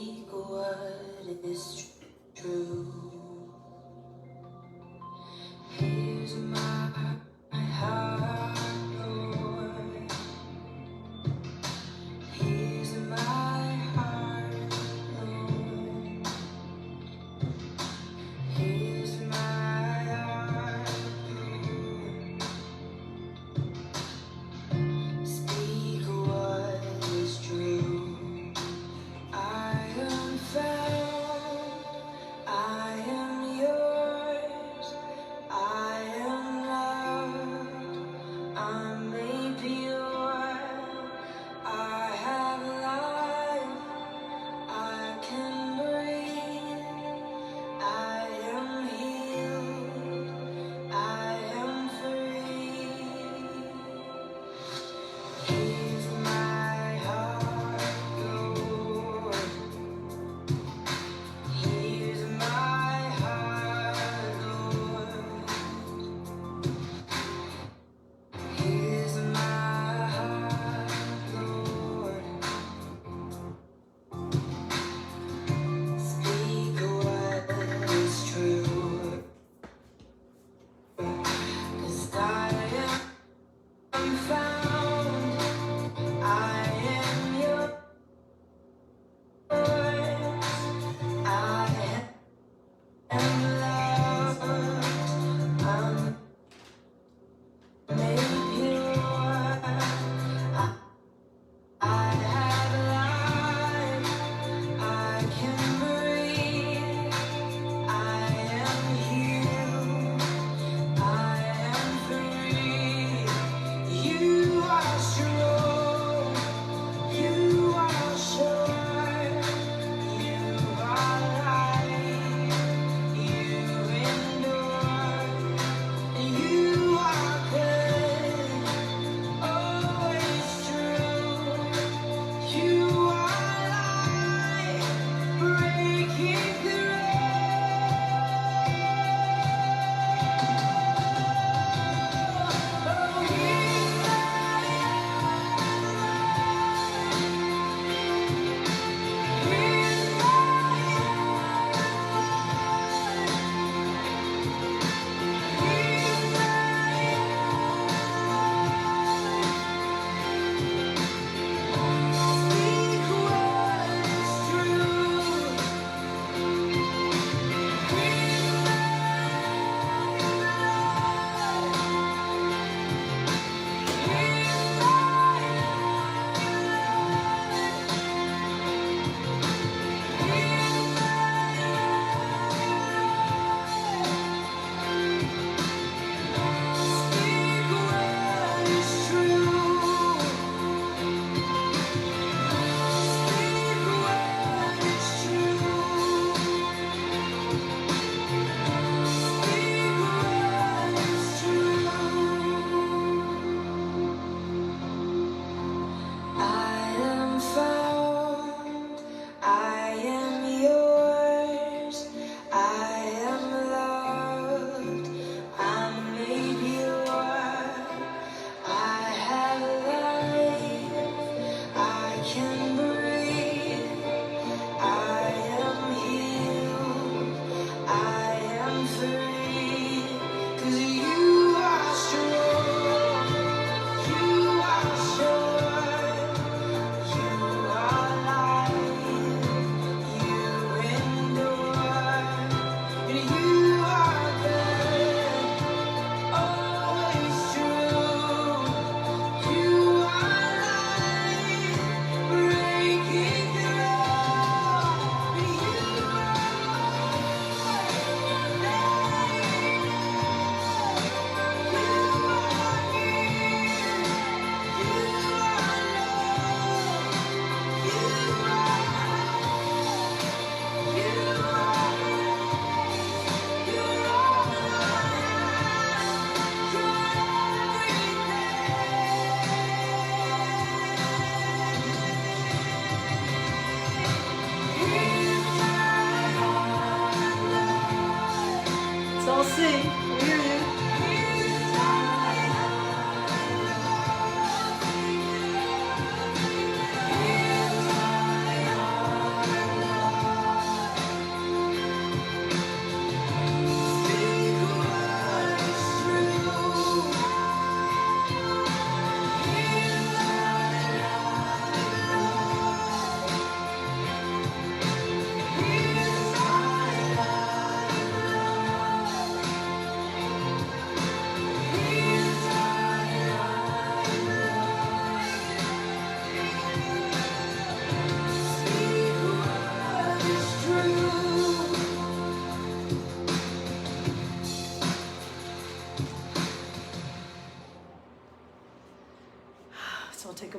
speak what is true. Here's my heart, Lord. Here's my heart, Lord. Here's my heart, Lord. Speak what is true. I am found, I am yours, I am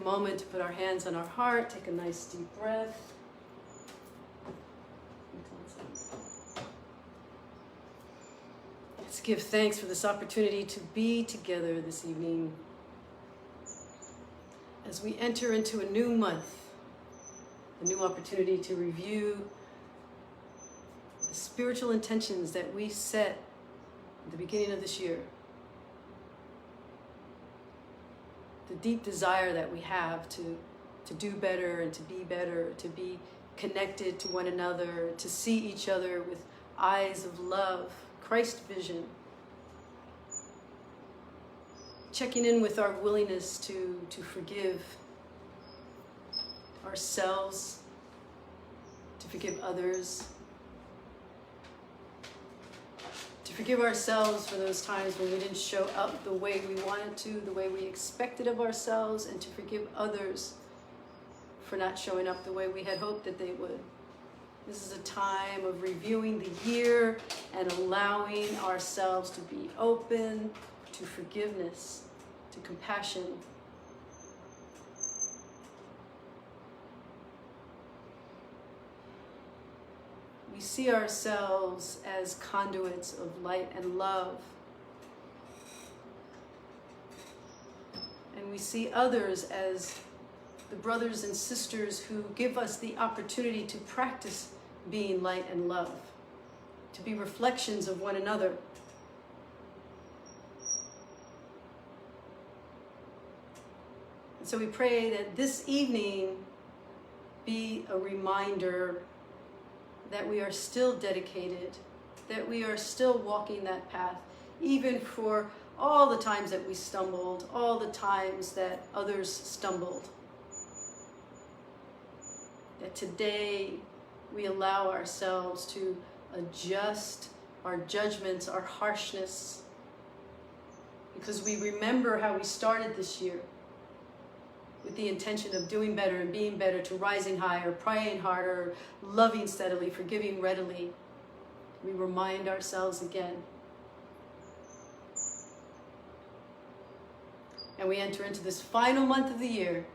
moment to put our hands on our heart, take a nice deep breath. Let's give thanks for this opportunity to be together this evening as we enter into a new month, a new opportunity to review the spiritual intentions that we set at the beginning of this year. The deep desire that we have to do better and to be connected to one another, to see each other with eyes of love, Christ vision. Checking in with our willingness to forgive ourselves, to forgive others, to forgive ourselves for those times when we didn't show up the way we wanted to, the way we expected of ourselves, and to forgive others for not showing up the way we had hoped that they would. This is a time of reviewing the year and allowing ourselves to be open to forgiveness, to compassion. We see ourselves as conduits of light and love. And we see others as the brothers and sisters who give us the opportunity to practice being light and love, to be reflections of one another. And so we pray that this evening be a reminder that we are still dedicated, that we are still walking that path, even for all the times that we stumbled, all the times that others stumbled. That today we allow ourselves to adjust our judgments, our harshness, because we remember how we started this year with the intention of doing better and being better, to rising higher, praying harder, loving steadily, forgiving readily. We remind ourselves again. And we enter into this final month of the year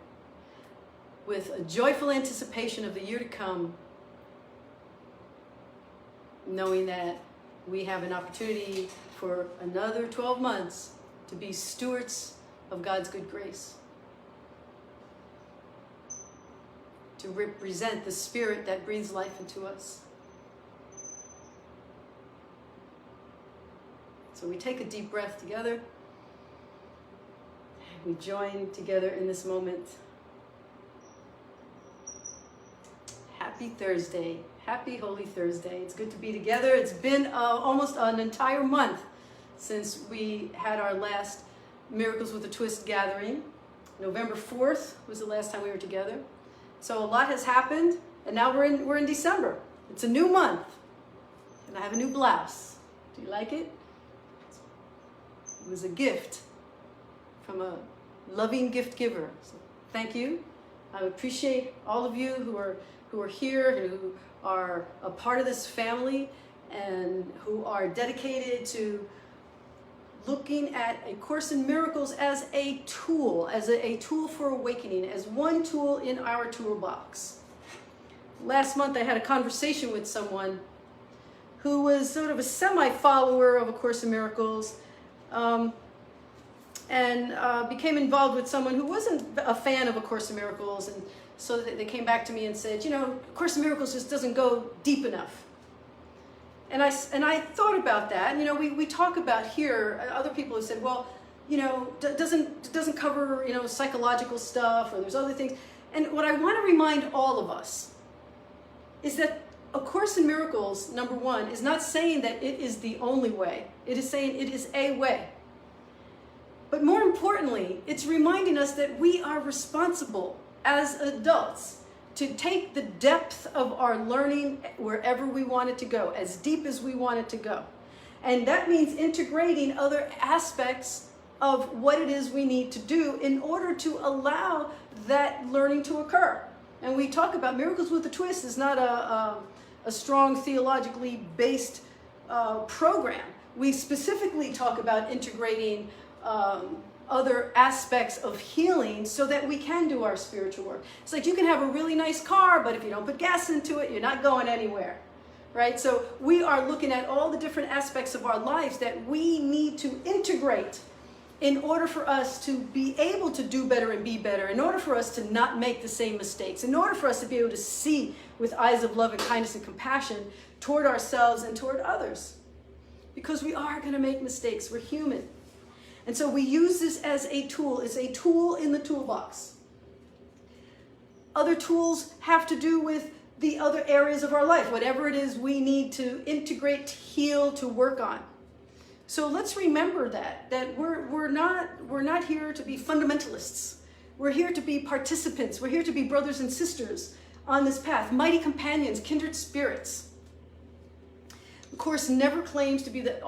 with a joyful anticipation of the year to come, knowing that we have an opportunity for another 12 months to be stewards of God's good grace, to represent the Spirit that breathes life into us. So we take a deep breath together, and we join together in this moment. Happy Thursday. Happy Holy Thursday. It's good to be together. It's been almost an entire month since we had our last Miracles with a Twist gathering. November 4th was the last time we were together. So a lot has happened, and now we're in December. It's a new month, and I have a new blouse. Do you like it? It was a gift from a loving gift giver. So thank you. I appreciate all of you who are here, who are a part of this family, and who are dedicated to looking at A Course in Miracles as a tool for awakening, as one tool in our toolbox. Last month I had a conversation with someone who was sort of a semi-follower of A Course in Miracles, and became involved with someone who wasn't a fan of A Course in Miracles, and so they came back to me and said, A Course in Miracles just doesn't go deep enough. And I thought about that. We talk about here, other people have said, well, doesn't cover, psychological stuff, or there's other things. And what I want to remind all of us is that A Course in Miracles, number one, is not saying that it is the only way. It is saying it is a way. But more importantly, it's reminding us that we are responsible as adults to take the depth of our learning wherever we want it to go, as deep as we want it to go. And that means integrating other aspects of what it is we need to do in order to allow that learning to occur. And we talk about Miracles with a Twist is not a strong theologically based program. We specifically talk about integrating other aspects of healing so that we can do our spiritual work. It's like you can have a really nice car, but if you don't put gas into it, you're not going anywhere, right? So we are looking at all the different aspects of our lives that we need to integrate in order for us to be able to do better and be better, in order for us to not make the same mistakes, in order for us to be able to see with eyes of love and kindness and compassion toward ourselves and toward others. Because we are going to make mistakes. We're human. And so we use this as a tool. It's a tool in the toolbox. Other tools have to do with the other areas of our life, whatever it is we need to integrate, to heal, to work on. So let's remember that we're not here to be fundamentalists. We're here to be participants. We're here to be brothers and sisters on this path, mighty companions, kindred spirits. The Course never claims to be the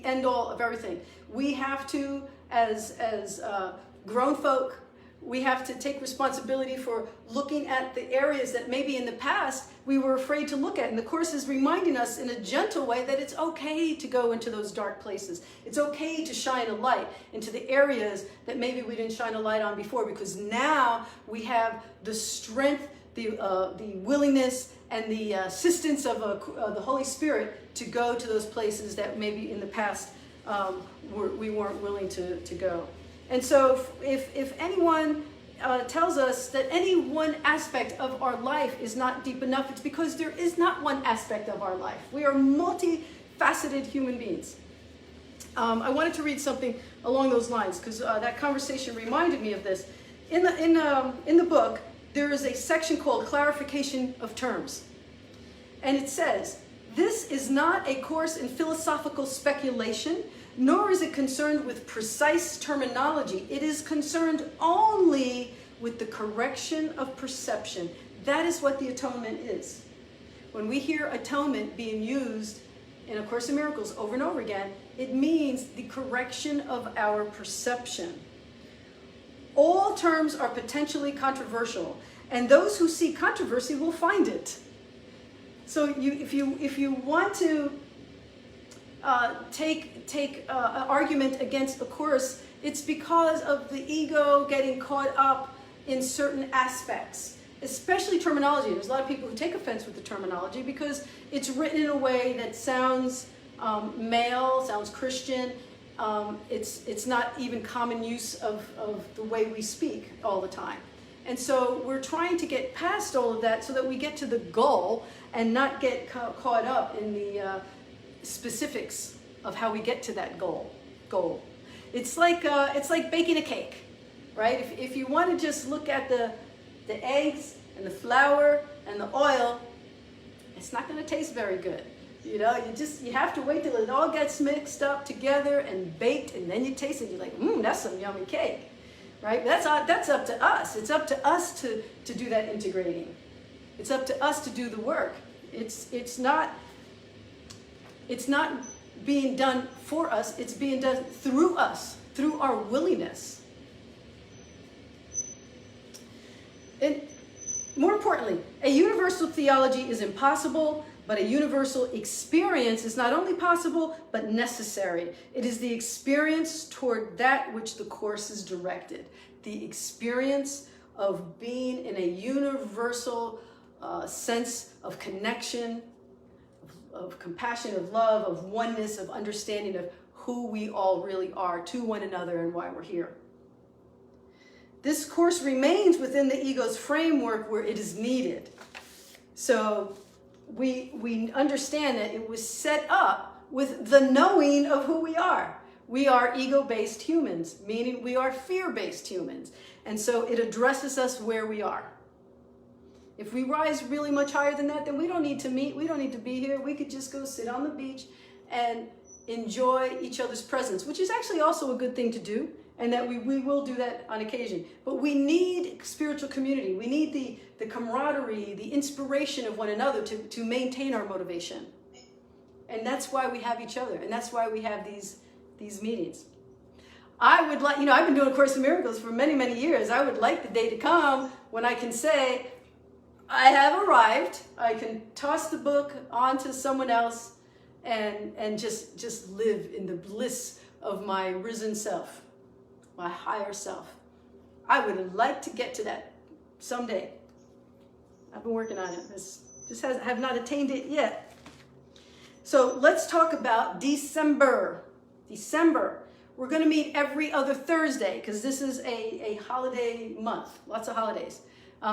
end all of everything. We have to, as grown folk, we have to take responsibility for looking at the areas that maybe in the past we were afraid to look at. And the Course is reminding us in a gentle way that it's okay to go into those dark places. It's okay to shine a light into the areas that maybe we didn't shine a light on before, because now we have the strength, the willingness, and the assistance of the Holy Spirit to go to those places that maybe in the past we weren't willing to go. And so if anyone tells us that any one aspect of our life is not deep enough, it's because there is not one aspect of our life. We are multifaceted human beings. I wanted to read something along those lines because that conversation reminded me of this. In the book, there is a section called Clarification of Terms. And it says, "This is not a course in philosophical speculation, nor is it concerned with precise terminology. It is concerned only with the correction of perception." That is what the atonement is. When we hear atonement being used in A Course in Miracles over and over again, it means the correction of our perception. All terms are potentially controversial, and those who seek controversy will find it. So if you want to take an argument against a course, it's because of the ego getting caught up in certain aspects, especially terminology. There's a lot of people who take offense with the terminology because it's written in a way that sounds male, sounds Christian. It's not even common use of the way we speak all the time. And so we're trying to get past all of that so that we get to the goal and not get caught up in the specifics of how we get to that goal. It's like baking a cake, right? If you want to just look at the eggs and the flour and the oil, it's not going to taste very good. You know, you have to wait till it all gets mixed up together and baked, and then you taste it. You're like, that's some yummy cake, right? That's up to us. It's up to us to do that integrating. It's up to us to do the work. It's not being done for us. It's being done through us, through our willingness. And more importantly, a universal theology is impossible, but a universal experience is not only possible, but necessary. It is the experience toward that which the Course is directed. The experience of being in a universal sense of connection, of compassion, of love, of oneness, of understanding of who we all really are to one another and why we're here. This course remains within the ego's framework where it is needed. So we understand that it was set up with the knowing of who we are. We are ego-based humans, meaning we are fear-based humans. And so it addresses us where we are. If we rise really much higher than that, then we don't need to meet. We don't need to be here. We could just go sit on the beach and enjoy each other's presence, which is actually also a good thing to do. And that we will do that on occasion. But we need spiritual community. We need the camaraderie, the inspiration of one another to maintain our motivation. And that's why we have each other. And that's why we have these meetings. I would like, I've been doing A Course in Miracles for many, many years. I would like the day to come when I can say, I have arrived. I can toss the book onto someone else and just live in the bliss of my risen self. my higher self. I would like to get to that someday. I've been working on it. Have not attained it yet. So let's talk about December. December. We're going to meet every other Thursday because this is a holiday month. Lots of holidays.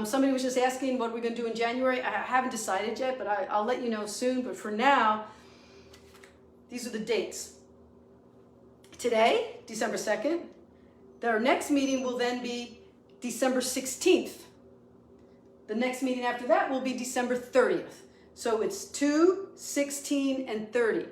Somebody was just asking what we're going to do in January. I haven't decided yet, but I'll let you know soon. But for now, these are the dates. Today, December 2nd. Our next meeting will then be December 16th. The next meeting after that will be December 30th. So it's 2, 16, and 30.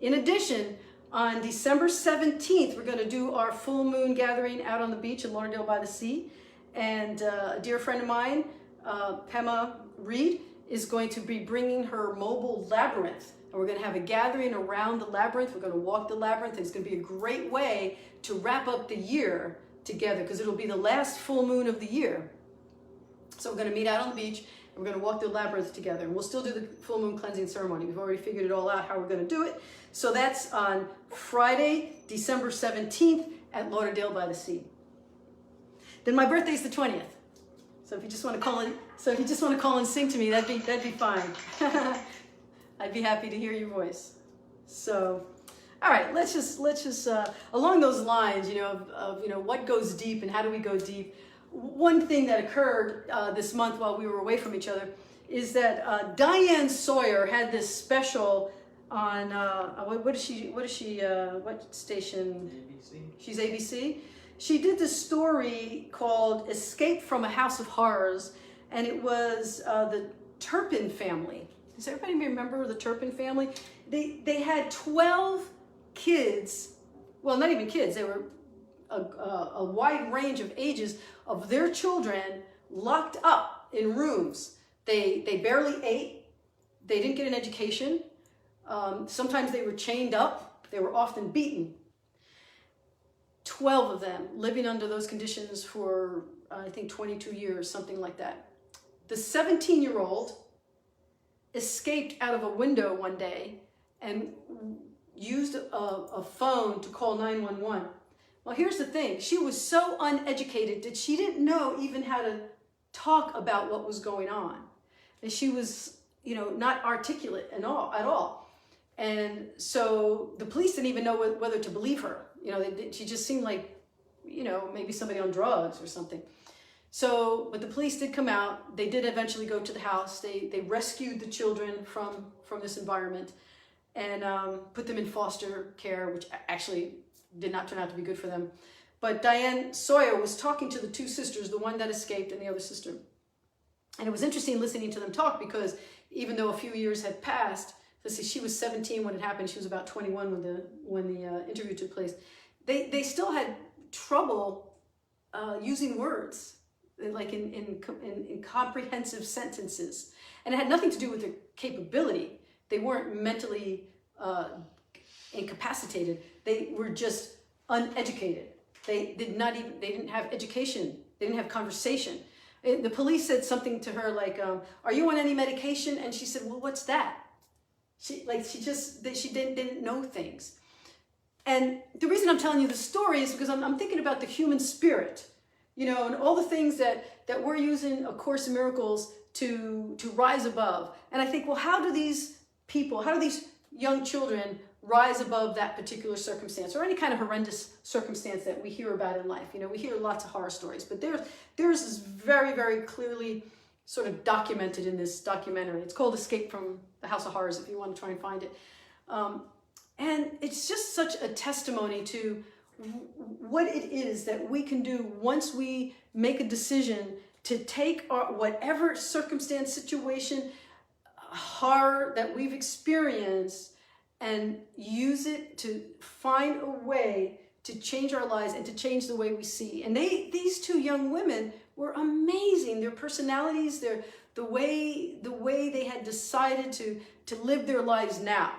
In addition, on December 17th, we're going to do our full moon gathering out on the beach in Lauderdale by the Sea. And a dear friend of mine, Pema Reed, is going to be bringing her mobile labyrinth. And we're going to have a gathering around the labyrinth. We're going to walk the labyrinth. And it's going to be a great way to wrap up the year together because it'll be the last full moon of the year. So we're going to meet out on the beach. We're going to walk the labyrinth together, and we'll still do the full moon cleansing ceremony. We've already figured it all out how we're going to do it. So that's on Friday, December 17th at Lauderdale by the Sea. Then my birthday's the 20th. So if you just want to call and sing to me, that'd be fine. I'd be happy to hear your voice. So, all right, let's just along those lines, of what goes deep and how do we go deep. One thing that occurred this month while we were away from each other is that Diane Sawyer had this special on what station? ABC. She's ABC. She did this story called "Escape from a House of Horrors," and it was the Turpin family. Does everybody remember the Turpin family? They had 12 kids. Well, not even kids. They were a wide range of ages of their children locked up in rooms. They barely ate. They didn't get an education. Sometimes they were chained up. They were often beaten. 12 of them living under those conditions for, I think, 22 years, something like that. The 17-year-old escaped out of a window one day and used a phone to call 911. Well, here's the thing. She was so uneducated that she didn't know even how to talk about what was going on. And she was, not articulate at all. And so the police didn't even know whether to believe her. She just seemed like, maybe somebody on drugs or something. So, but the police did come out. They did eventually go to the house. They rescued the children from this environment and put them in foster care, which actually did not turn out to be good for them. But Diane Sawyer was talking to the two sisters, the one that escaped and the other sister. And it was interesting listening to them talk because even though a few years had passed, let's see, she was 17 when it happened. She was about 21 when the interview took place. They still had trouble using words like in comprehensive sentences, and it had nothing to do with their capability. They weren't mentally incapacitated. They were just uneducated. They didn't have education. They didn't have conversation. The police said something to her like, "Are you on any medication?" And she said, "Well, what's that?" She didn't know things. And the reason I'm telling you the story is because I'm thinking about the human spirit, and all the things that we're using A Course in Miracles to rise above. And I think, well, how do these young children rise above that particular circumstance or any kind of horrendous circumstance that we hear about in life? We hear lots of horror stories, but there's is very, very clearly sort of documented in this documentary. It's called Escape from the House of Horrors, if you want to try and find it. And it's just such a testimony to what it is that we can do once we make a decision to take our whatever circumstance, situation, horror that we've experienced and use it to find a way to change our lives and to change the way we see. And these two young women were amazing. Their personalities, the way they had decided to live their lives now,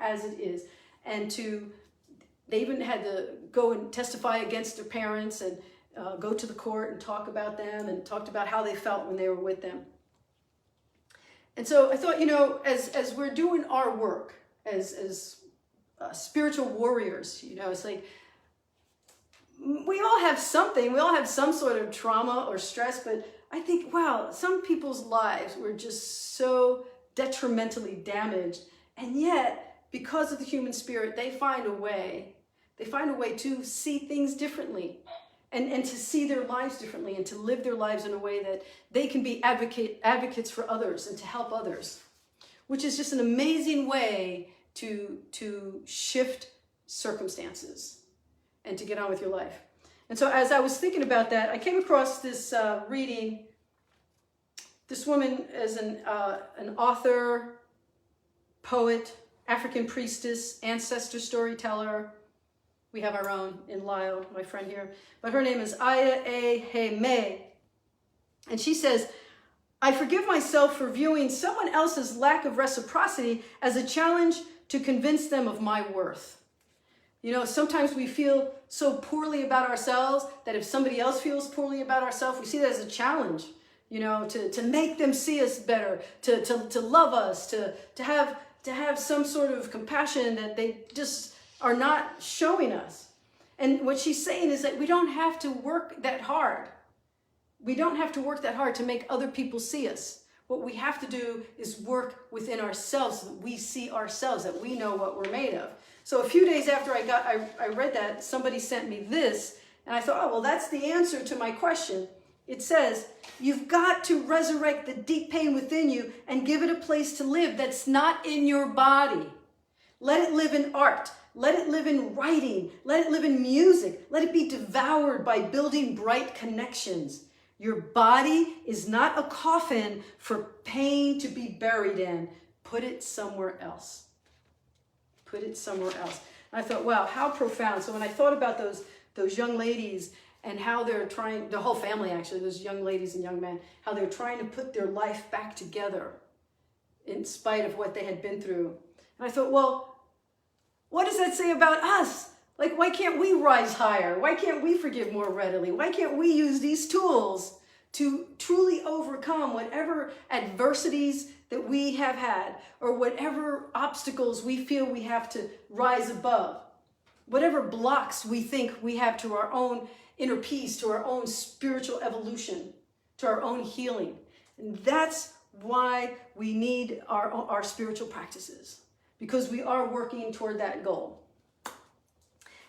as it is, and they even had to go and testify against their parents and go to the court and talk about them and talked about how they felt when they were with them. And so I thought, as we're doing our work as spiritual warriors, it's like we all have something. We all have some sort of trauma or stress, but I think, wow, some people's lives were just so detrimentally damaged, and yet, because of the human spirit, they find a way to see things differently, and to see their lives differently, and to live their lives in a way that they can be advocates for others and to help others, which is just an amazing way to shift circumstances and to get on with your life. And so as I was thinking about that, I came across this reading. This woman is an author, poet, African priestess, ancestor storyteller. We have our own in Lyle, my friend here. But her name is Aya A. May. And she says, I forgive myself for viewing someone else's lack of reciprocity as a challenge to convince them of my worth. You know, sometimes we feel so poorly about ourselves that if somebody else feels poorly about ourselves, we see that as a challenge, you know, to make them see us better, to love us, to have some sort of compassion that they just are not showing us. And what she's saying is that we don't have to work that hard. We don't have to work that hard to make other people see us. What we have to do is work within ourselves so that we see ourselves, that we know what we're made of. So a few days after I read that, somebody sent me this, and I thought, oh, well, that's the answer to my question. It says, you've got to resurrect the deep pain within you and give it a place to live that's not in your body. Let it live in art. Let it live in writing. Let it live in music. Let it be devoured by building bright connections. Your body is not a coffin for pain to be buried in. Put it somewhere else. Put it somewhere else. And I thought, wow, how profound. So when I thought about those young ladies and how they're trying, the whole family actually, those young ladies and young men, how they're trying to put their life back together in spite of what they had been through. And I thought, well, what does that say about us? Like, why can't we rise higher? Why can't we forgive more readily? Why can't we use these tools to truly overcome whatever adversities that we have had, or whatever obstacles we feel we have to rise above, whatever blocks we think we have to our own inner peace, to our own spiritual evolution, to our own healing? And that's why we need our spiritual practices, because we are working toward that goal.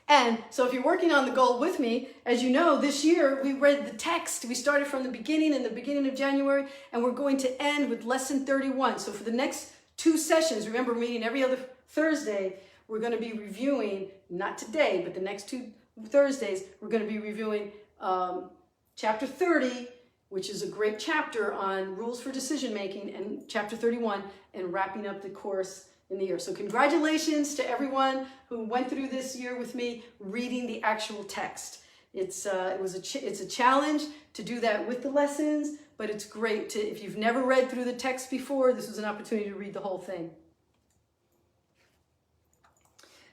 And so if you're working on the goal with me, as you know, this year we read the text. We started from the beginning in the beginning of January, and we're going to end with lesson 31. So for the next 2 sessions, remember, meeting every other Thursday, we're going to be reviewing, not today, but the next 2 Thursdays, we're going to be reviewing chapter 30, which is a great chapter on rules for decision making, and chapter 31, and wrapping up the course in the year. So congratulations to everyone who went through this year with me reading the actual text. It's a challenge to do that with the lessons, but it's great to, if you've never read through the text before, this was an opportunity to read the whole thing.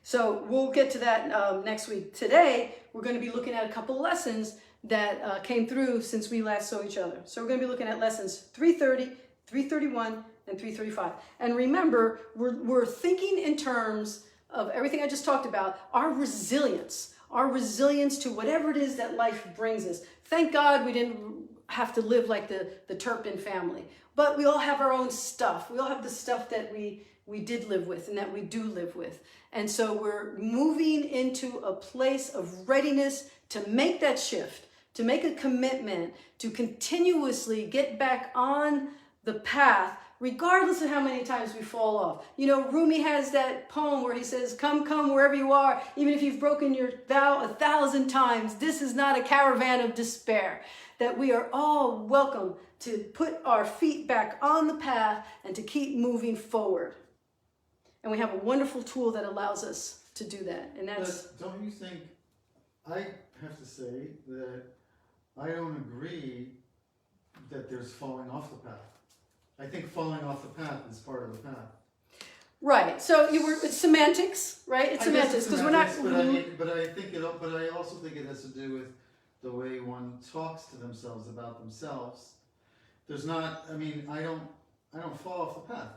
So we'll get to that next week. Today, we're going to be looking at a couple of lessons that came through since we last saw each other. So we're going to be looking at lessons 330, 331, and 335. And remember, we're thinking in terms of everything I just talked about, our resilience to whatever it is that life brings us. Thank God we didn't have to live like the Turpin family, but we all have our own stuff. We all have the stuff that we did live with and that we do live with. And so we're moving into a place of readiness to make that shift, to make a commitment, to continuously get back on the path, regardless of how many times we fall off. You know, Rumi has that poem where he says, come wherever you are, even if you've broken your vow 1,000 times, this is not a caravan of despair. That we are all welcome to put our feet back on the path and to keep moving forward. And we have a wonderful tool that allows us to do that. And that's... But don't you think, I have to say that I don't agree that there's falling off the path. I think falling off the path is part of the path. Right. So it's semantics, right? It's semantics because we're not. But I also think it has to do with the way one talks to themselves about themselves. There's not. I mean, I don't fall off the path.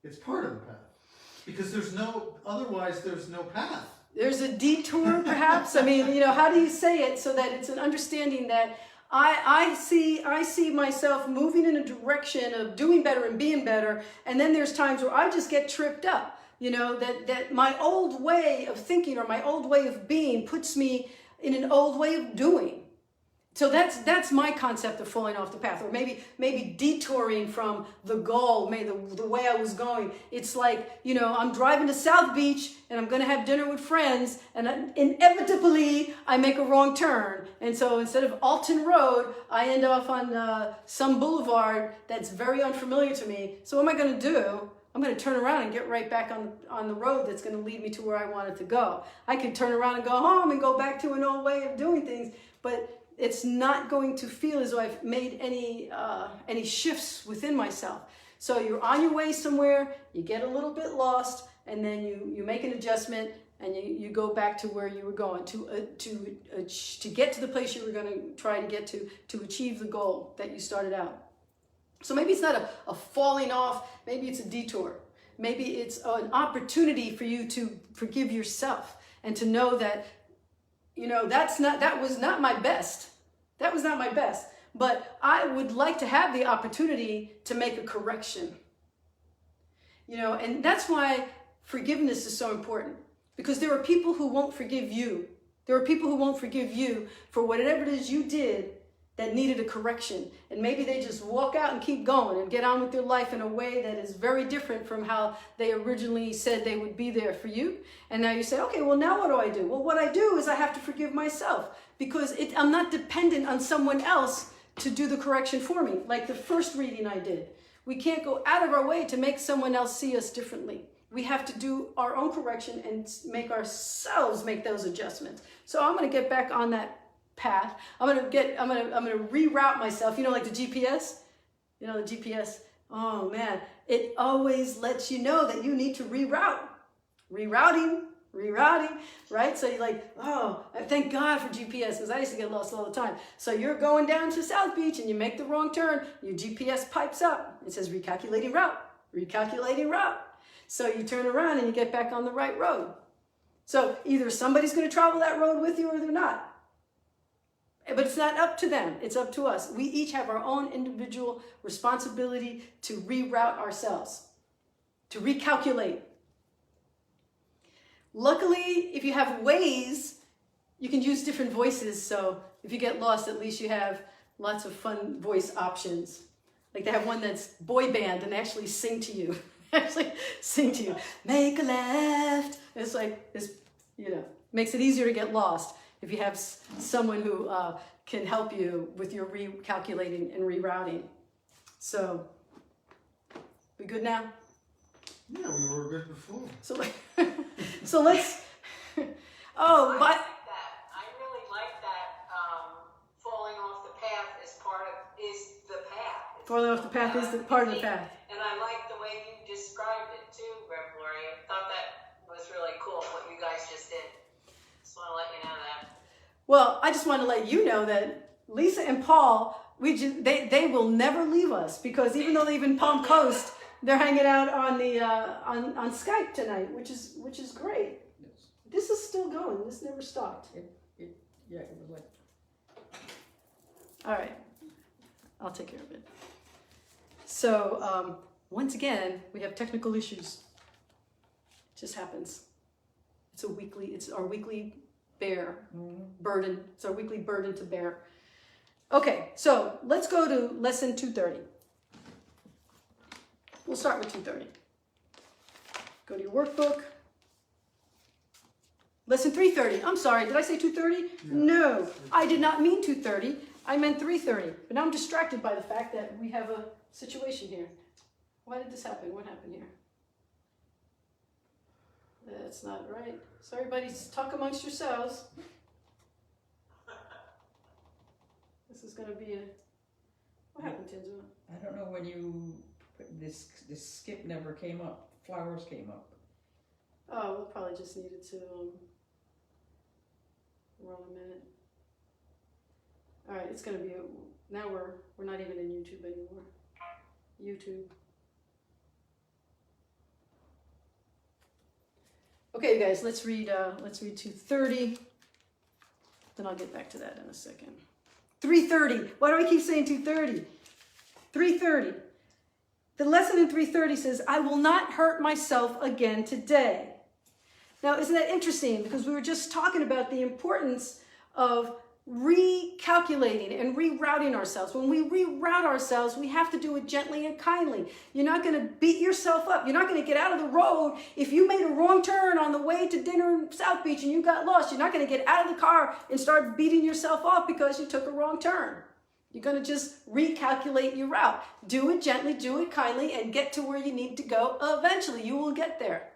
It's part of the path because otherwise there's no path. There's a detour, perhaps. I mean, how do you say it so that it's an understanding that I see myself moving in a direction of doing better and being better, and then there's times where I just get tripped up. That my old way of thinking or my old way of being puts me in an old way of doing. So that's my concept of falling off the path, or maybe detouring from the goal, maybe the way I was going. It's like, I'm driving to South Beach and I'm going to have dinner with friends, and inevitably I make a wrong turn. And so instead of Alton Road, I end off on some boulevard that's very unfamiliar to me. So what am I going to do? I'm going to turn around and get right back on the road that's going to lead me to where I wanted to go. I could turn around and go home and go back to an old way of doing things, but it's not going to feel as though I've made any shifts within myself. So you're on your way somewhere, you get a little bit lost, and then you make an adjustment, and you go back to where you were going to get to the place you were going to try to get to achieve the goal that you started out. So maybe it's not a falling off, maybe it's a detour. Maybe it's an opportunity for you to forgive yourself and to know that, that was not my best. That was not my best. But I would like to have the opportunity to make a correction. And that's why forgiveness is so important. Because there are people who won't forgive you. There are people who won't forgive you for whatever it is you did that needed a correction. And maybe they just walk out and keep going and get on with their life in a way that is very different from how they originally said they would be there for you. And now you say, okay, well, now what do? Well, what I do is I have to forgive myself, because I'm not dependent on someone else to do the correction for me. Like the first reading I did. We can't go out of our way to make someone else see us differently. We have to do our own correction and make ourselves make those adjustments. So I'm going to get back on that path. I'm gonna reroute myself. Like the GPS. The GPS. Oh man, it always lets you know that you need to reroute. Rerouting, right? So you're like, oh, thank God for GPS, because I used to get lost all the time. So you're going down to South Beach and you make the wrong turn. Your GPS pipes up. It says recalculating route. So you turn around and you get back on the right road. So either somebody's going to travel that road with you or they're not. But it's not up to them. It's up to us. We each have our own individual responsibility to reroute ourselves, to recalculate. Luckily, if you have Waze, you can use different voices. So if you get lost, at least you have lots of fun voice options. Like they have one that's boy band and they actually sing to you. Make a left. It's like this, makes it easier to get lost if you have someone who can help you with your recalculating and rerouting. So, we good now? Yeah, we were good before. So let's. Oh, but. I really like that. Falling off the path is the path. Falling off the path is the part of the path. And I like the way you described it too, Rev Lori. I thought that was really cool what you guys just did. Just want to let you know that. Well, I just want to let you know that Lisa and Paul, they will never leave us, because even though they live in Palm Coast, they're hanging out on the on Skype tonight, which is great. Yes. This is still going. This never stopped. It was like. All right, I'll take care of it. So once again, we have technical issues. It just happens. It's our weekly burden. It's our weekly burden to bear. Okay, so let's go to lesson 230. We'll start with 230. Go to your workbook. Lesson 330. I'm sorry, did I say 230? Yeah. No, I did not mean 230. I meant 330. But now I'm distracted by the fact that we have a situation here. Why did this happen? What happened here? That's not right. So everybody talk amongst yourselves. This is going to be a... What happened, Tinzu? I don't know when you put this skip never came up. Flowers came up. Oh, we'll probably just needed to run a minute. All right, it's going to be now we're not even in YouTube anymore. YouTube. Okay, you guys, let's read 230. Then I'll get back to that in a second. 330. Why do I keep saying 230? 330. The lesson in 330 says, I will not hurt myself again today. Now, isn't that interesting? Because we were just talking about the importance of recalculating and rerouting ourselves. When we reroute ourselves, we have to do it gently and kindly. You're not going to beat yourself up. You're not going to get out of the road. If you made a wrong turn on the way to dinner in South Beach and you got lost, you're not going to get out of the car and start beating yourself up because you took a wrong turn. You're going to just recalculate your route. Do it gently, do it kindly, and get to where you need to go. Eventually, you will get there.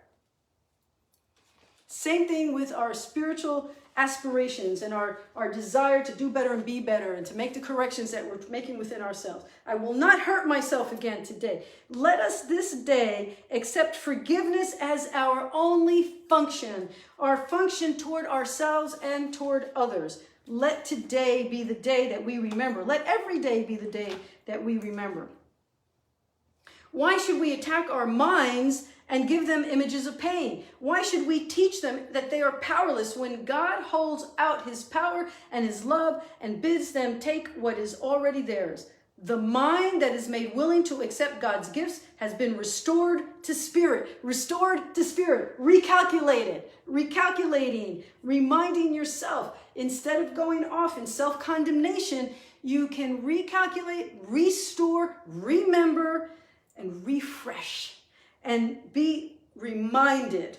Same thing with our spiritual aspirations and our desire to do better and be better and to make the corrections that we're making within ourselves. I will not hurt myself again today. Let us this day accept forgiveness as our only function, our function toward ourselves and toward others. Let today be the day that we remember. Let every day be the day that we remember. Why should we attack our minds and give them images of pain? Why should we teach them that they are powerless when God holds out his power and his love and bids them take what is already theirs? The mind that is made willing to accept God's gifts has been restored to spirit, recalculating, reminding yourself. Instead of going off in self-condemnation, you can recalculate, restore, remember, and refresh, and be reminded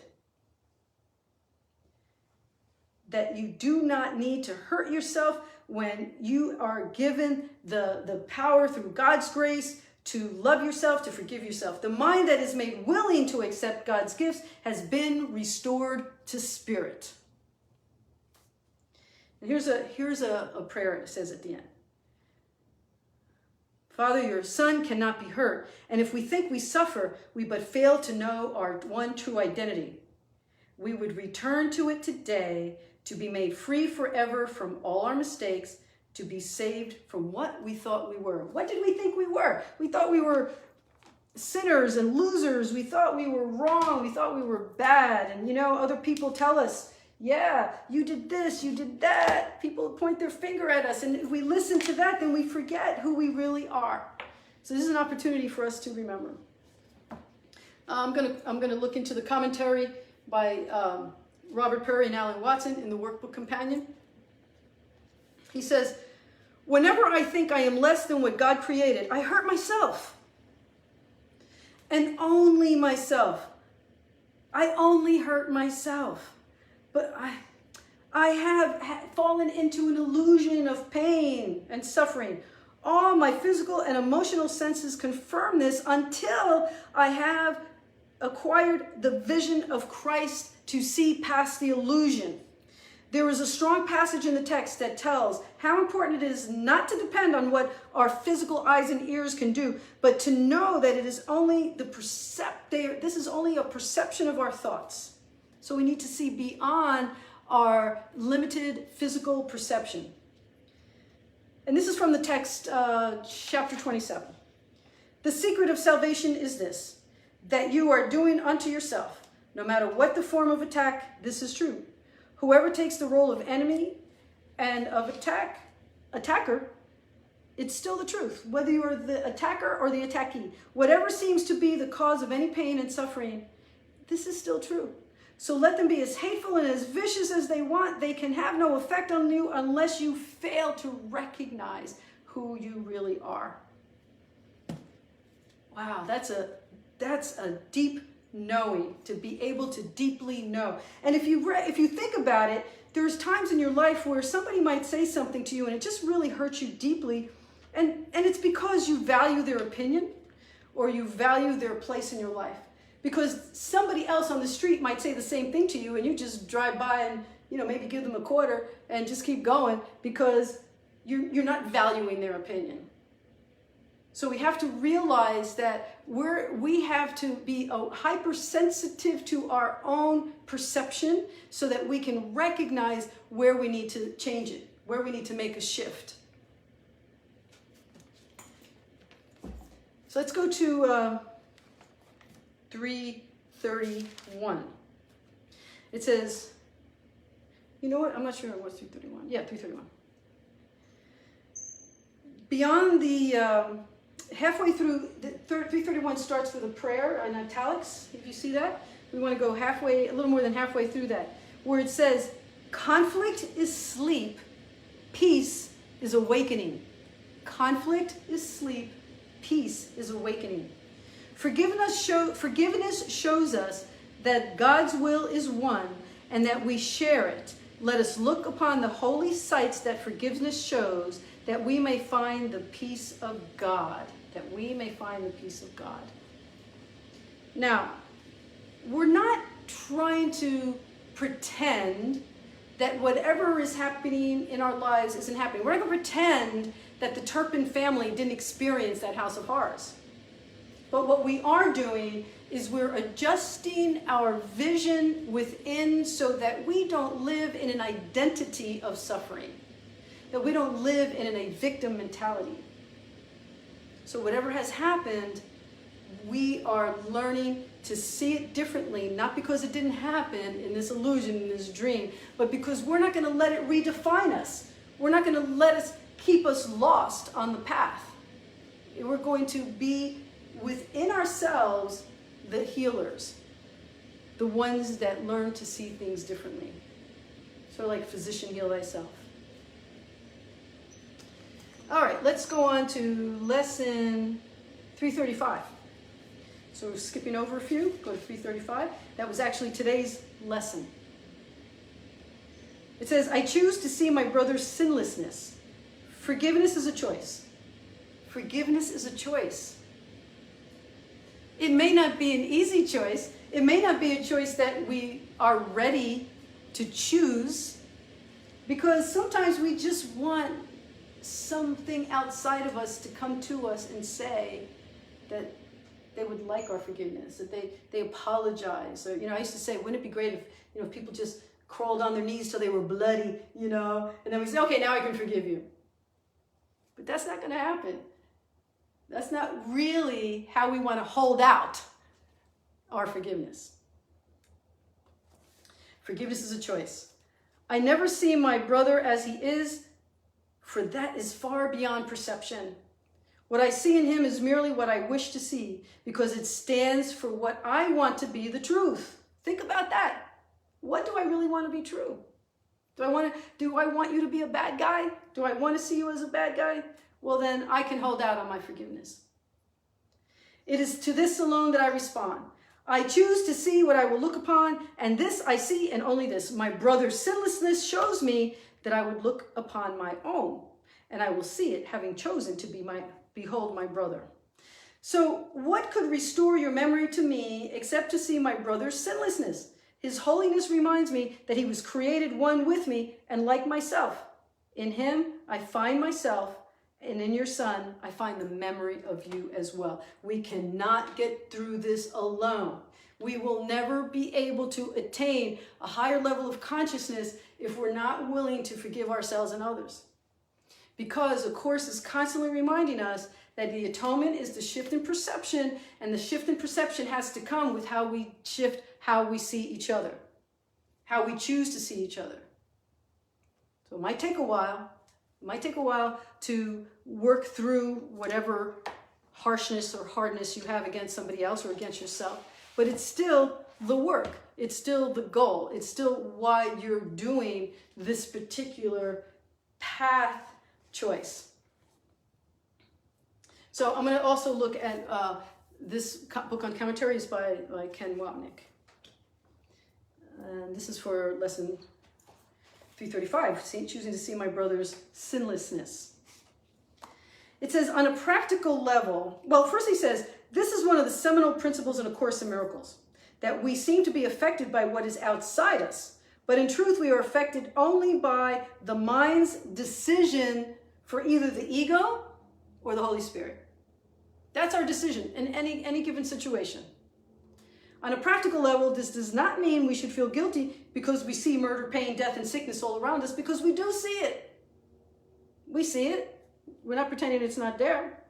that you do not need to hurt yourself when you are given the power through God's grace to love yourself, to forgive yourself. The mind that is made willing to accept God's gifts has been restored to spirit. And here's a prayer it says at the end. Father, your Son cannot be hurt, and if we think we suffer, we but fail to know our one true identity. We would return to it today to be made free forever from all our mistakes, to be saved from what we thought we were. What did we think we were? We thought we were sinners and losers. We thought we were wrong. We thought we were bad. And other people tell us, yeah, you did this, you did that. People point their finger at us. And if we listen to that, then we forget who we really are. So this is an opportunity for us to remember. I'm gonna look into the commentary by Robert Perry and Alan Watson in the Workbook Companion. He says, whenever I think I am less than what God created, I hurt myself. And only myself. I only hurt myself. But I have fallen into an illusion of pain and suffering. All my physical and emotional senses confirm this until I have acquired the vision of Christ to see past the illusion. There is a strong passage in the text that tells how important it is not to depend on what our physical eyes and ears can do, but to know that it is only this is only a perception of our thoughts. So we need to see beyond our limited physical perception. And this is from the text, chapter 27. The secret of salvation is this, that you are doing unto yourself, no matter what the form of attack, this is true. Whoever takes the role of enemy and of attacker, it's still the truth. Whether you are the attacker or the attackee, whatever seems to be the cause of any pain and suffering, this is still true. So let them be as hateful and as vicious as they want. They can have no effect on you unless you fail to recognize who you really are. Wow, that's a deep knowing, to be able to deeply know. And if you think about it, there's times in your life where somebody might say something to you and it just really hurts you deeply, and it's because you value their opinion or you value their place in your life. Because somebody else on the street might say the same thing to you and you just drive by and maybe give them a quarter and just keep going because you're not valuing their opinion. So we have to realize that we have to be hypersensitive to our own perception so that we can recognize where we need to change it, where we need to make a shift. So let's go to 3:31. It says, you know what? I'm not sure it was 331. Yeah, 331. Beyond the, halfway through, 331 starts with a prayer in italics, if you see that. We want to go halfway, a little more than halfway through that, where it says, conflict is sleep, peace is awakening. Conflict is sleep, peace is awakening. Forgiveness shows us that God's will is one and that we share it. Let us look upon the holy sights that forgiveness shows, that we may find the peace of God. That we may find the peace of God. Now, we're not trying to pretend that whatever is happening in our lives isn't happening. We're not going to pretend that the Turpin family didn't experience that house of horrors. But what we are doing is we're adjusting our vision within so that we don't live in an identity of suffering, that we don't live in a victim mentality. So whatever has happened, we are learning to see it differently, not because it didn't happen in this illusion, in this dream, but because we're not going to let it redefine us. We're not going to let us keep us lost on the path. We're going to be within ourselves the healers, the ones that learn to see things differently. Sort of like physician, heal thyself. All right, let's go on to lesson 335. So we're skipping over a few, go to 335. That was actually today's lesson. It says, I choose to see my brother's sinlessness. Forgiveness is a choice. Forgiveness is a choice. It may not be an easy choice. It may not be a choice that we are ready to choose, because sometimes we just want something outside of us to come to us and say that they would like our forgiveness, that they apologize. Or, I used to say, wouldn't it be great if, people just crawled on their knees till they were bloody, and then we say, okay, now I can forgive you. But that's not going to happen. That's not really how we want to hold out our forgiveness. Forgiveness is a choice. I never see my brother as he is, for that is far beyond perception. What I see in him is merely what I wish to see, because it stands for what I want to be the truth. Think about that. What do I really want to be true? Do I want you to be a bad guy? Do I want to see you as a bad guy? Well, then I can hold out on my forgiveness. It is to this alone that I respond. I choose to see what I will look upon, and this I see, and only this. My brother's sinlessness shows me that I would look upon my own, and I will see it, having chosen to behold my brother. So what could restore your memory to me except to see my brother's sinlessness? His holiness reminds me that he was created one with me and like myself. In him, I find myself, and in your son, I find the memory of you as well. We cannot get through this alone. We will never be able to attain a higher level of consciousness if we're not willing to forgive ourselves and others. Because the Course is constantly reminding us that the atonement is the shift in perception, and the shift in perception has to come with how we shift how we see each other, how we choose to see each other. So it might take a while. It might take a while to work through whatever harshness or hardness you have against somebody else or against yourself, but it's still the work. It's still the goal. It's still why you're doing this particular path choice. So I'm going to also look at this book on commentaries by Ken Wapnick. And this is for lesson 335, choosing to see my brother's sinlessness. It says, on a practical level, well, first he says, this is one of the seminal principles in A Course in Miracles, that we seem to be affected by what is outside us, but in truth we are affected only by the mind's decision for either the ego or the Holy Spirit. That's our decision in any given situation. On a practical level, this does not mean we should feel guilty because we see murder, pain, death, and sickness all around us, because we do see it. We see it. We're not pretending it's not there.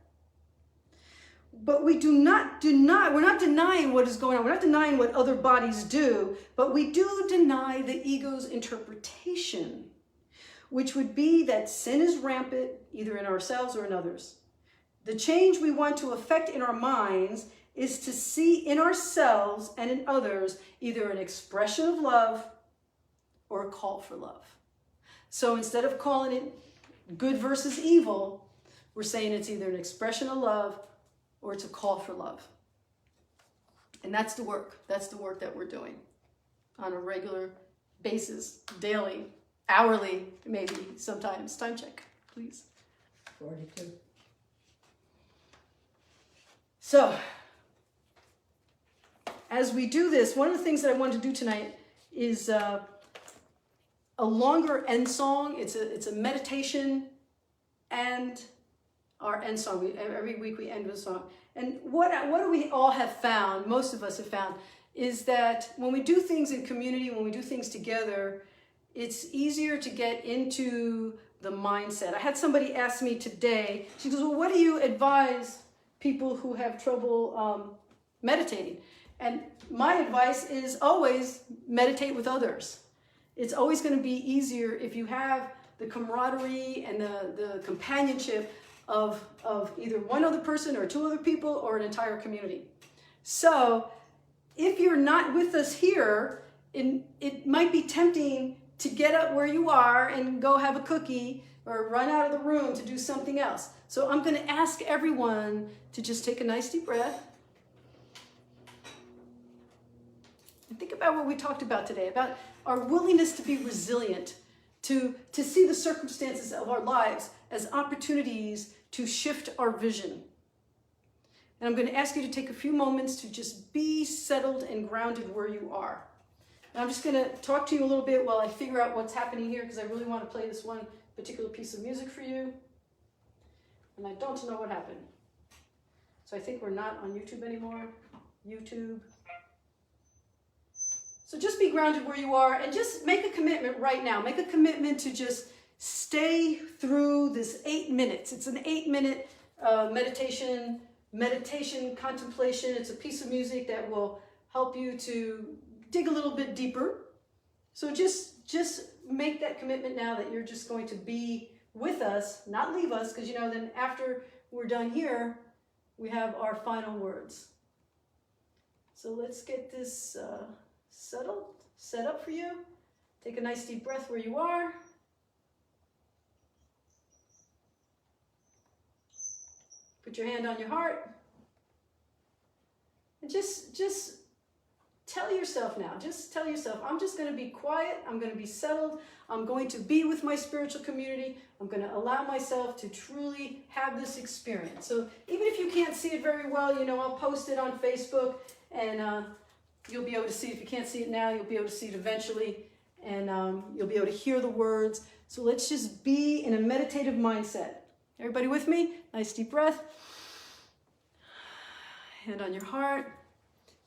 But we're not denying what is going on. We're not denying what other bodies do, but we do deny the ego's interpretation, which would be that sin is rampant, either in ourselves or in others. The change we want to effect in our minds is to see in ourselves and in others either an expression of love or a call for love. So instead of calling it good versus evil, we're saying it's either an expression of love or it's a call for love. And that's the work. That's the work that we're doing on a regular basis, daily, hourly, maybe sometimes. Time check, please. 42. So, as we do this, one of the things that I wanted to do tonight is a longer end song. It's a meditation and our end song. Every week we end with a song. And what do we all have found, most of us have found, is that when we do things in community, when we do things together, it's easier to get into the mindset. I had somebody ask me today, she goes, well, what do you advise people who have trouble meditating? And my advice is always meditate with others. It's always going to be easier if you have the camaraderie and the companionship of either one other person or two other people or an entire community. So if you're not with us here, it might be tempting to get up where you are and go have a cookie or run out of the room to do something else. So I'm going to ask everyone to just take a nice deep breath and think about what we talked about today, about our willingness to be resilient, to see the circumstances of our lives as opportunities to shift our vision. And I'm going to ask you to take a few moments to just be settled and grounded where you are. And I'm just going to talk to you a little bit while I figure out what's happening here, because I really want to play this one particular piece of music for you. And I don't know what happened. So I think we're not on YouTube anymore. YouTube. So just be grounded where you are and just make a commitment right now. Make a commitment to just stay through this 8 minutes. It's an 8-minute meditation, contemplation. It's a piece of music that will help you to dig a little bit deeper. So just make that commitment now that you're just going to be with us, not leave us, because then after we're done here, we have our final words. So let's get this set up for you. Take a nice deep breath where you are. Put your hand on your heart. And just tell yourself now, I'm just going to be quiet. I'm going to be settled. I'm going to be with my spiritual community. I'm going to allow myself to truly have this experience. So even if you can't see it very well, I'll post it on Facebook and you'll be able to see it. If you can't see it now, you'll be able to see it eventually. And you'll be able to hear the words. So let's just be in a meditative mindset. Everybody with me? Nice deep breath. Hand on your heart.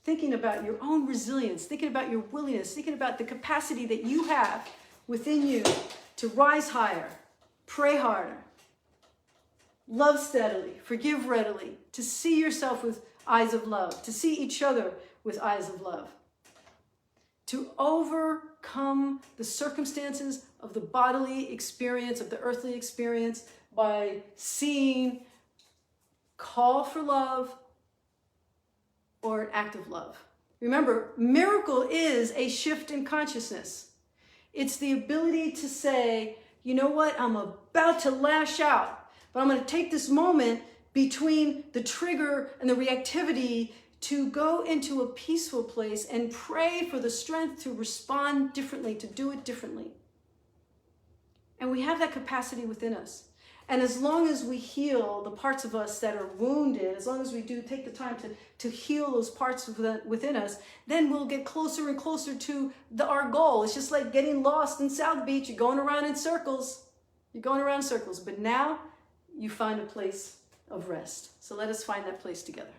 Thinking about your own resilience, thinking about your willingness, thinking about the capacity that you have within you to rise higher, pray harder, love steadily, forgive readily, to see yourself with eyes of love, to see each other with eyes of love, to overcome the circumstances of the bodily experience, of the earthly experience, by seeing call for love or an act of love. Remember, miracle is a shift in consciousness. It's the ability to say, you know what, I'm about to lash out, but I'm going to take this moment between the trigger and the reactivity to go into a peaceful place and pray for the strength to respond differently, to do it differently. And we have that capacity within us. And as long as we heal the parts of us that are wounded, as long as we do take the time to heal those parts within us, then we'll get closer and closer to our goal. It's just like getting lost in South Beach. You're going around in circles. But now you find a place of rest. So let us find that place together.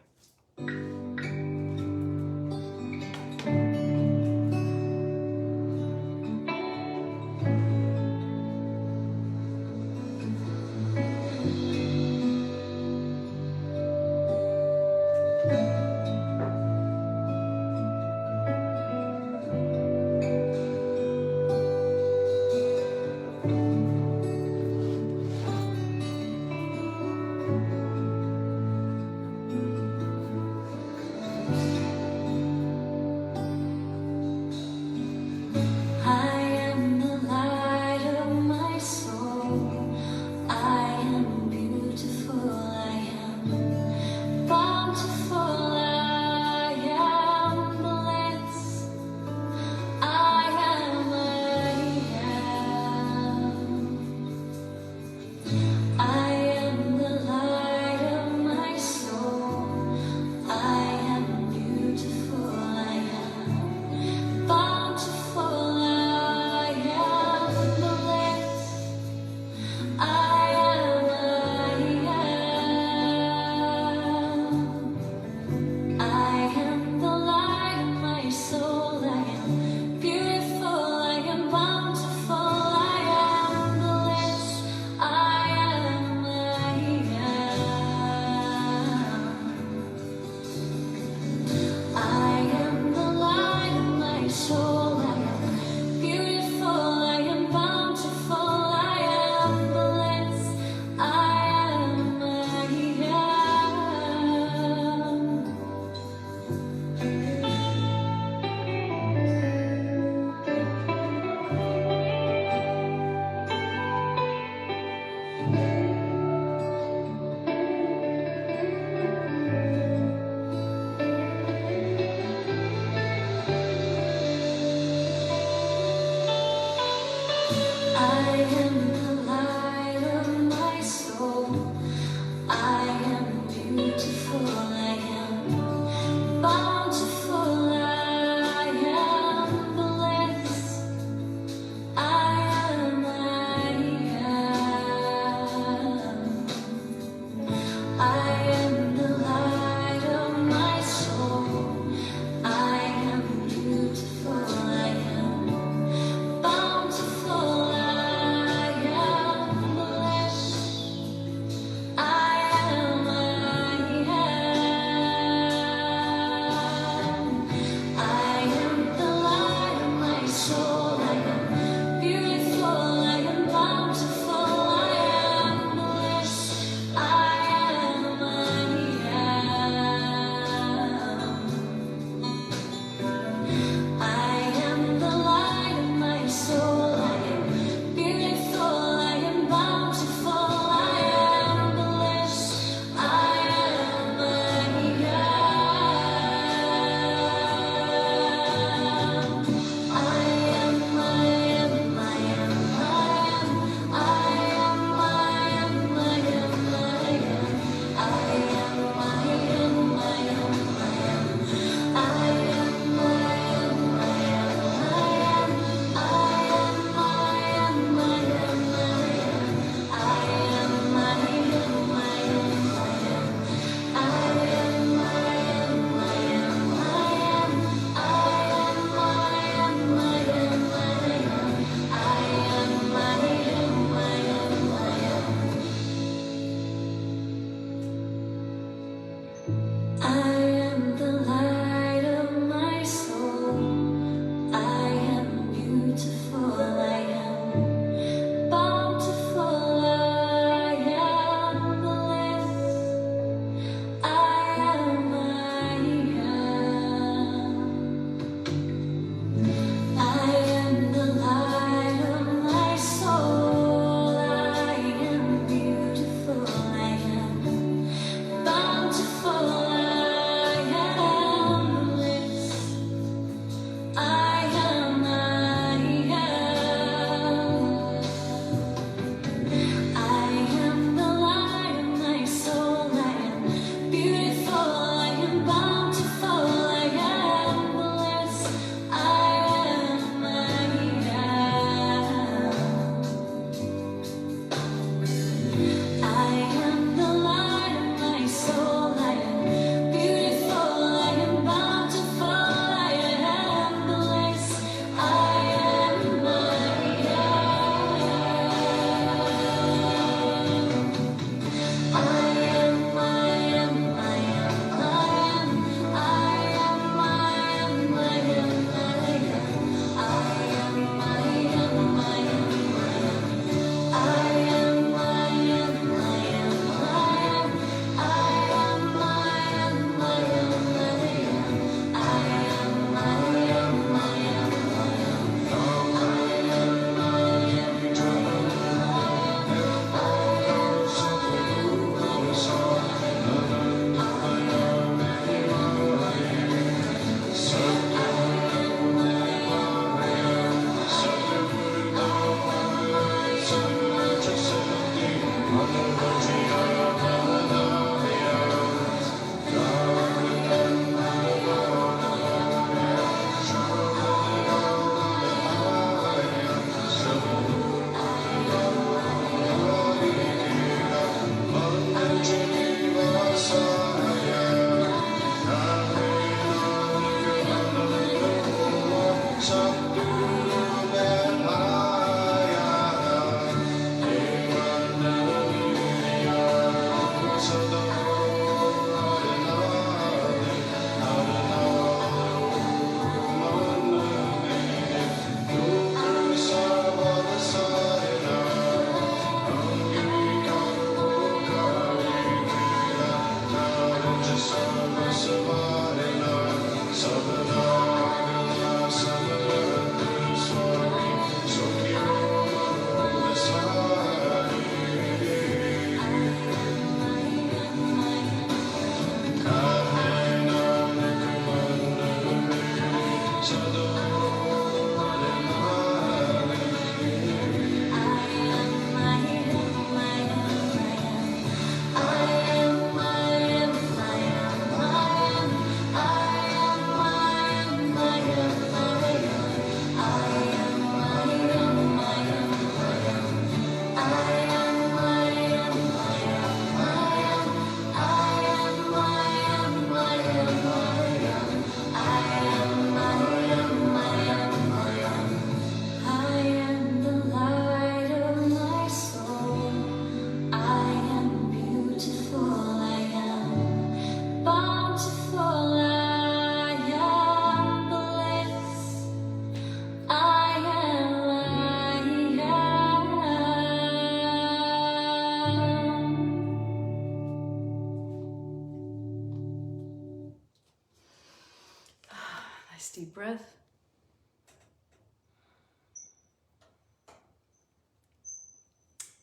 Nice deep breath.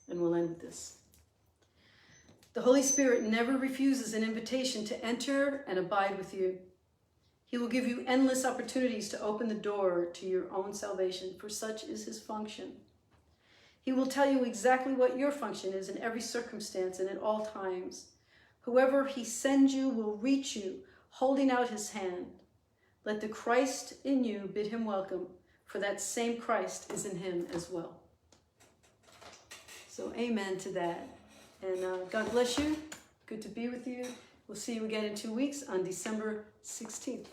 And we'll end with this. The Holy Spirit never refuses an invitation to enter and abide with you. He will give you endless opportunities to open the door to your own salvation, for such is his function. He will tell you exactly what your function is in every circumstance and at all times. Whoever he sends you will reach you, holding out his hand. Let the Christ in you bid him welcome, for that same Christ is in him as well. So amen to that. And God bless you. Good to be with you. We'll see you again in 2 weeks on December 16th.